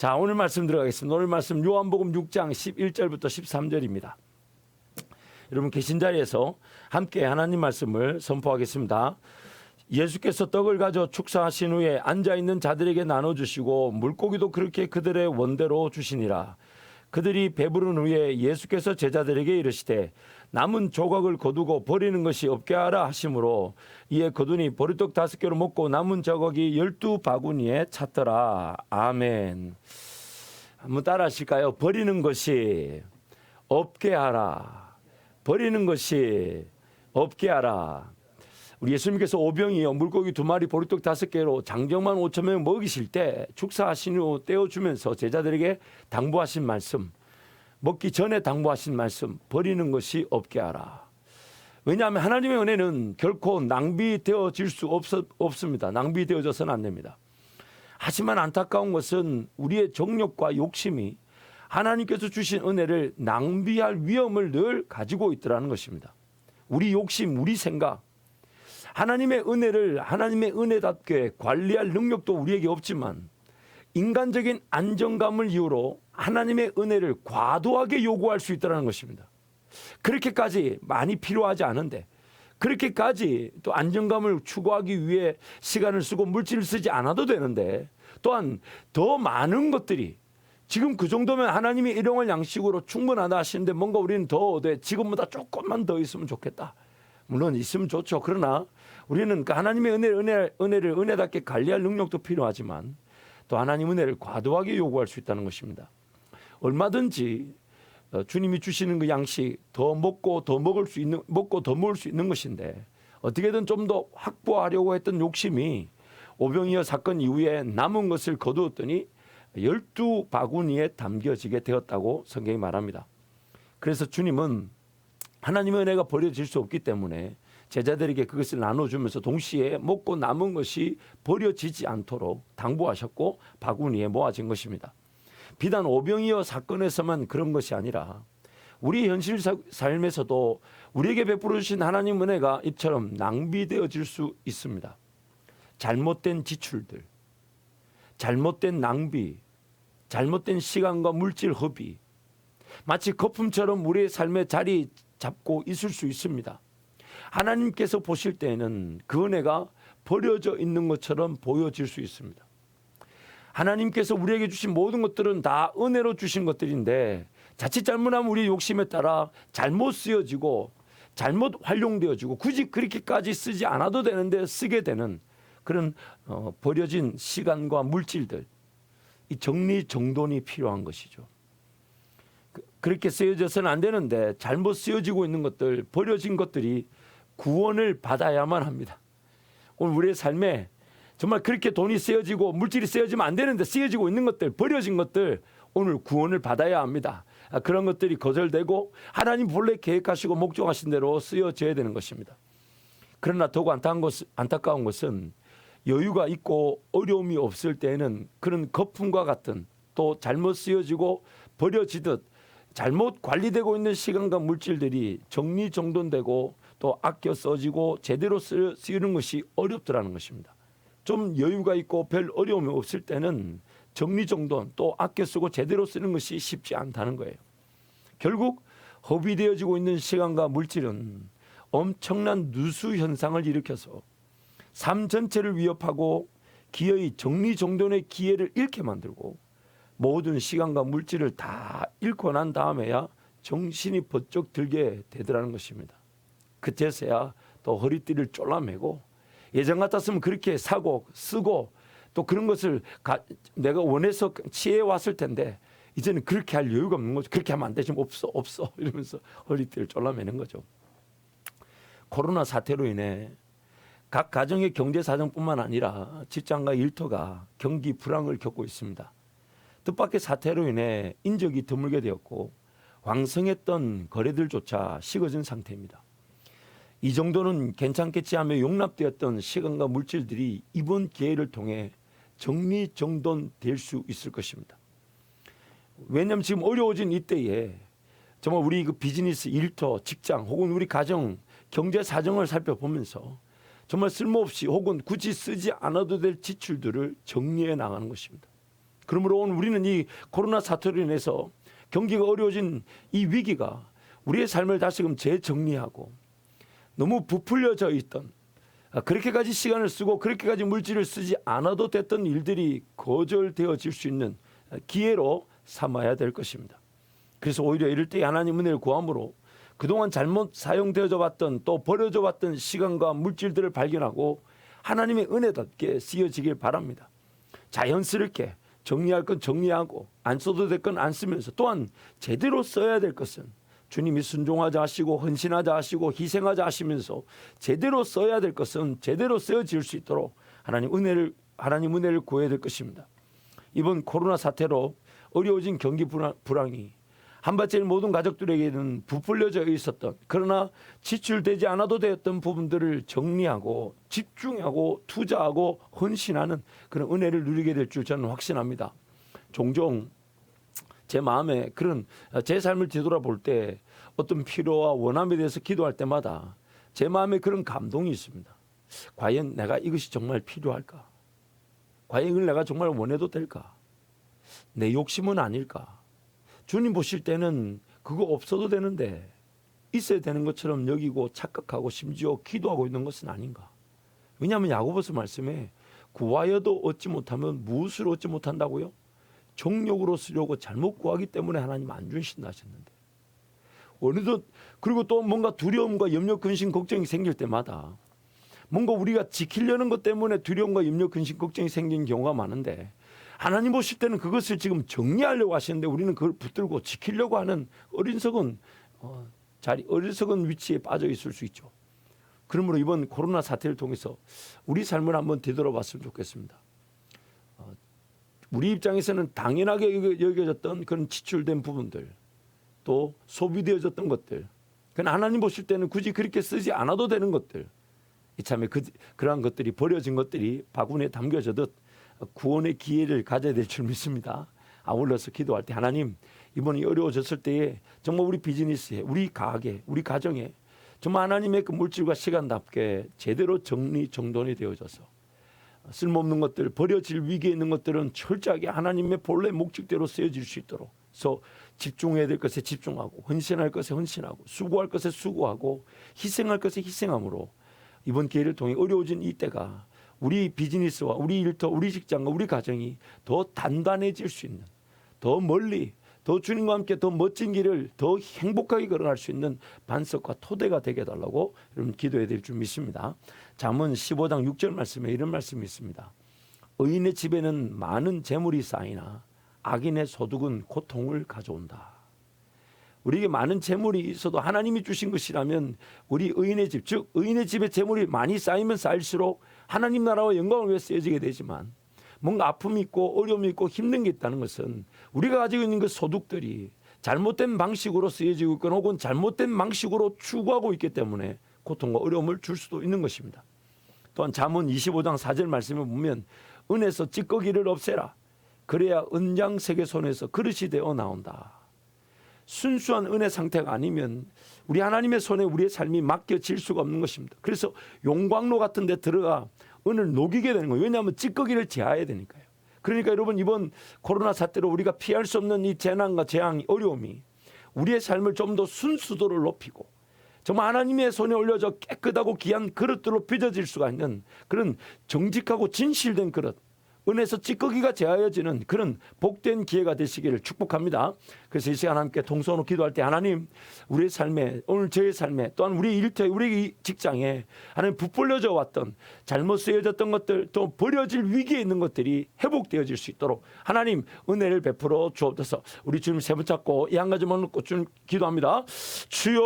자, 오늘 말씀 들어가겠습니다. 오늘 말씀 요한복음 6장 11절부터 13절입니다. 여러분 계신 자리에서 함께 하나님 말씀을 선포하겠습니다. 예수께서 떡을 가져 축사하신 후에 앉아있는 자들에게 나눠주시고 물고기도 그렇게 그들의 원대로 주시니라. 그들이 배부른 후에 예수께서 제자들에게 이르시되 남은 조각을 거두고 버리는 것이 없게 하라 하심으로 이에 거두니 보리떡 5개로 먹고 남은 조각이 12바구니에 찼더라. 아멘. 한번 따라 하실까요? 버리는 것이 없게 하라. 버리는 것이 없게 하라. 우리 예수님께서 오병이어 물고기 2마리 보리떡 5개로 장정만 5,000명 먹이실 때 축사하신 후 떼어주면서 제자들에게 당부하신 말씀, 먹기 전에 당부하신 말씀, 버리는 것이 없게 하라. 왜냐하면 하나님의 은혜는 결코 낭비되어질 수 없습니다. 낭비되어져서는 안 됩니다. 하지만 안타까운 것은 우리의 정욕과 욕심이 하나님께서 주신 은혜를 낭비할 위험을 늘 가지고 있더라는 것입니다. 우리 욕심, 우리 생각, 하나님의 은혜를 하나님의 은혜답게 관리할 능력도 우리에게 없지만 인간적인 안정감을 이유로 하나님의 은혜를 과도하게 요구할 수 있다는 것입니다. 그렇게까지 많이 필요하지 않은데, 그렇게까지 또 안정감을 추구하기 위해 시간을 쓰고 물질을 쓰지 않아도 되는데, 또한 더 많은 것들이 지금 그 정도면 하나님이 일용할 양식으로 충분하다 하시는데 뭔가 우리는 더 얻어 지금보다 조금만 더 있으면 좋겠다. 물론 있으면 좋죠. 그러나 우리는 하나님의 은혜를 은혜답게 관리할 능력도 필요하지만 또 하나님 은혜를 과도하게 요구할 수 있다는 것입니다. 얼마든지 주님이 주시는 그 양식 더 먹고 더 먹을 수 있는 것인데 어떻게든 좀 더 확보하려고 했던 욕심이 오병이어 사건 이후에 남은 것을 거두었더니 12바구니에 담겨지게 되었다고 성경이 말합니다. 그래서 주님은 하나님의 은혜가 버려질 수 없기 때문에 제자들에게 그것을 나눠주면서 동시에 먹고 남은 것이 버려지지 않도록 당부하셨고 바구니에 모아진 것입니다. 비단 오병이어 사건에서만 그런 것이 아니라 우리 현실 삶에서도 우리에게 베풀어 주신 하나님 은혜가 이처럼 낭비되어질 수 있습니다. 잘못된 지출들, 잘못된 낭비, 잘못된 시간과 물질 허비, 마치 거품처럼 우리의 삶에 자리 잡고 있을 수 있습니다. 하나님께서 보실 때에는 그 은혜가 버려져 있는 것처럼 보여질 수 있습니다. 하나님께서 우리에게 주신 모든 것들은 다 은혜로 주신 것들인데 자칫 잘못하면 우리의 욕심에 따라 잘못 쓰여지고 잘못 활용되어지고 굳이 그렇게까지 쓰지 않아도 되는데 쓰게 되는 그런 버려진 시간과 물질들, 이 정리정돈이 필요한 것이죠. 그렇게 쓰여져서는 안 되는데 잘못 쓰여지고 있는 것들, 버려진 것들이 구원을 받아야만 합니다. 오늘 우리의 삶에 정말 그렇게 돈이 쓰여지고 물질이 쓰여지면 안 되는데 쓰여지고 있는 것들, 버려진 것들, 오늘 구원을 받아야 합니다. 그런 것들이 거절되고 하나님 본래 계획하시고 목적하신 대로 쓰여져야 되는 것입니다. 그러나 더욱 안타까운 것은 여유가 있고 어려움이 없을 때에는 그런 거품과 같은 또 잘못 쓰여지고 버려지듯 잘못 관리되고 있는 시간과 물질들이 정리정돈되고 또 아껴 써지고 제대로 쓰이는 것이 어렵더라는 것입니다. 좀 여유가 있고 별 어려움이 없을 때는 정리정돈 또 아껴 쓰고 제대로 쓰는 것이 쉽지 않다는 거예요. 결국 허비되어지고 있는 시간과 물질은 엄청난 누수 현상을 일으켜서 삶 전체를 위협하고 기어이 정리정돈의 기회를 잃게 만들고 모든 시간과 물질을 다 잃고 난 다음에야 정신이 번쩍 들게 되더라는 것입니다. 그때서야 또 허리띠를 졸라매고 예전 같았으면 그렇게 사고 쓰고 또 그런 것을 내가 원해서 취해왔을 텐데 이제는 그렇게 할 여유가 없는 거죠. 그렇게 하면 안 되지. 없어 이러면서 허리띠를 졸라매는 거죠. 코로나 사태로 인해 각 가정의 경제 사정뿐만 아니라 직장과 일터가 경기 불황을 겪고 있습니다. 뜻밖의 사태로 인해 인적이 드물게 되었고 왕성했던 거래들조차 식어진 상태입니다. 이 정도는 괜찮겠지 하며 용납되었던 시간과 물질들이 이번 기회를 통해 정리정돈될 수 있을 것입니다. 왜냐하면 지금 어려워진 이때에 정말 우리 그 비즈니스, 일터, 직장 혹은 우리 가정, 경제 사정을 살펴보면서 정말 쓸모없이 혹은 굳이 쓰지 않아도 될 지출들을 정리해 나가는 것입니다. 그러므로 오늘 우리는 이 코로나 사태로 인해서 경기가 어려워진 이 위기가 우리의 삶을 다시금 재정리하고 너무 부풀려져 있던 그렇게까지 시간을 쓰고 그렇게까지 물질을 쓰지 않아도 됐던 일들이 거절되어질 수 있는 기회로 삼아야 될 것입니다. 그래서 오히려 이럴 때 하나님 은혜를 구함으로 그동안 잘못 사용되어져 왔던 또 버려져 왔던 시간과 물질들을 발견하고 하나님의 은혜답게 쓰여지길 바랍니다. 자연스럽게 정리할 건 정리하고 안 써도 될 건 안 쓰면서 또한 제대로 써야 될 것은 주님이 순종하자 하시고 헌신하자 하시고 희생하자 하시면서 제대로 써야 될 것은 제대로 쓰여질 수 있도록 하나님 은혜를 구해야 될 것입니다. 이번 코로나 사태로 어려워진 경기 불황이 한밭제일 모든 가족들에게는 부풀려져 있었던 그러나 지출되지 않아도 되었던 부분들을 정리하고 집중하고 투자하고 헌신하는 그런 은혜를 누리게 될 줄 저는 확신합니다. 종종 제 마음에 그런 제 삶을 뒤돌아볼 때 어떤 필요와 원함에 대해서 기도할 때마다 제 마음에 그런 감동이 있습니다. 과연 내가 이것이 정말 필요할까? 과연 이걸 내가 정말 원해도 될까? 내 욕심은 아닐까? 주님 보실 때는 그거 없어도 되는데 있어야 되는 것처럼 여기고 착각하고 심지어 기도하고 있는 것은 아닌가? 왜냐하면 야고보서 말씀에 구하여도 얻지 못하면 무엇으로 얻지 못한다고요? 정욕으로 쓰려고 잘못 구하기 때문에 하나님 안 주신다 하셨는데 어느덧 그리고 또 뭔가 두려움과 염려 근심 걱정이 생길 때마다 뭔가 우리가 지키려는 것 때문에 두려움과 염려 근심 걱정이 생기는 경우가 많은데 하나님 보실 때는 그것을 지금 정리하려고 하시는데 우리는 그걸 붙들고 지키려고 하는 어리석은 위치에 빠져 있을 수 있죠. 그러므로 이번 코로나 사태를 통해서 우리 삶을 한번 되돌아봤으면 좋겠습니다. 우리 입장에서는 당연하게 여겨졌던 그런 지출된 부분들 또 소비되어졌던 것들 그건 하나님 보실 때는 굳이 그렇게 쓰지 않아도 되는 것들 이참에 그러한 것들이 버려진 것들이 바구니에 담겨져듯 구원의 기회를 가져야 될 줄 믿습니다. 아울러서 기도할 때 하나님 이번이 어려워졌을 때에 정말 우리 비즈니스에 우리 가게 우리 가정에 정말 하나님의 그 물질과 시간답게 제대로 정리정돈이 되어져서 쓸모없는 것들 버려질 위기에 있는 것들은 철저하게 하나님의 본래 목적대로 쓰여질 수 있도록 그래서 집중해야 될 것에 집중하고 헌신할 것에 헌신하고 수고할 것에 수고하고 희생할 것에 희생함으로 이번 기회를 통해 어려워진 이때가 우리 비즈니스와 우리 일터 우리 직장과 우리 가정이 더 단단해질 수 있는 더 멀리 더 주님과 함께 더 멋진 길을 더 행복하게 걸어갈 수 있는 반석과 토대가 되게 해달라고 여러분 기도해야 될 줄 믿습니다. 잠언 15장 6절 말씀에 이런 말씀이 있습니다. 의인의 집에는 많은 재물이 쌓이나 악인의 소득은 고통을 가져온다. 우리에게 많은 재물이 있어도 하나님이 주신 것이라면 우리 의인의 집, 즉 의인의 집에 재물이 많이 쌓이면 쌓일수록 하나님 나라와 영광을 위해 쓰여지게 되지만 뭔가 아픔이 있고 어려움이 있고 힘든 게 있다는 것은 우리가 가지고 있는 그 소득들이 잘못된 방식으로 쓰여지고 있거나 혹은 잘못된 방식으로 추구하고 있기 때문에 고통과 어려움을 줄 수도 있는 것입니다. 또한 잠언 25장 4절 말씀에 보면 은에서 찌꺼기를 없애라. 그래야 은장색의 손에서 그릇이 되어 나온다. 순수한 은혜 상태가 아니면 우리 하나님의 손에 우리의 삶이 맡겨질 수가 없는 것입니다. 그래서 용광로 같은 데 들어가 은을 녹이게 되는 거예요. 왜냐하면 찌꺼기를 제하해야 되니까요. 그러니까 여러분 이번 코로나 사태로 우리가 피할 수 없는 이 재난과 재앙, 어려움이 우리의 삶을 좀 더 순수도를 높이고 정말 하나님의 손에 올려져 깨끗하고 귀한 그릇들로 빚어질 수가 있는 그런 정직하고 진실된 그릇 은에서 찌꺼기가 제하여지는 그런 복된 기회가 되시기를 축복합니다. 그래서 이 시간 함께 동서로 기도할 때 하나님 우리의 삶에 오늘 저의 삶에 또한 우리 일터에 우리 직장에 하나님 부풀려져 왔던 잘못 쓰여졌던 것들 또 버려질 위기에 있는 것들이 회복되어질 수 있도록 하나님 은혜를 베풀어 주옵소서. 우리 주님 세 분 잡고 이 한 가지만 놓고 주님 기도합니다. 주여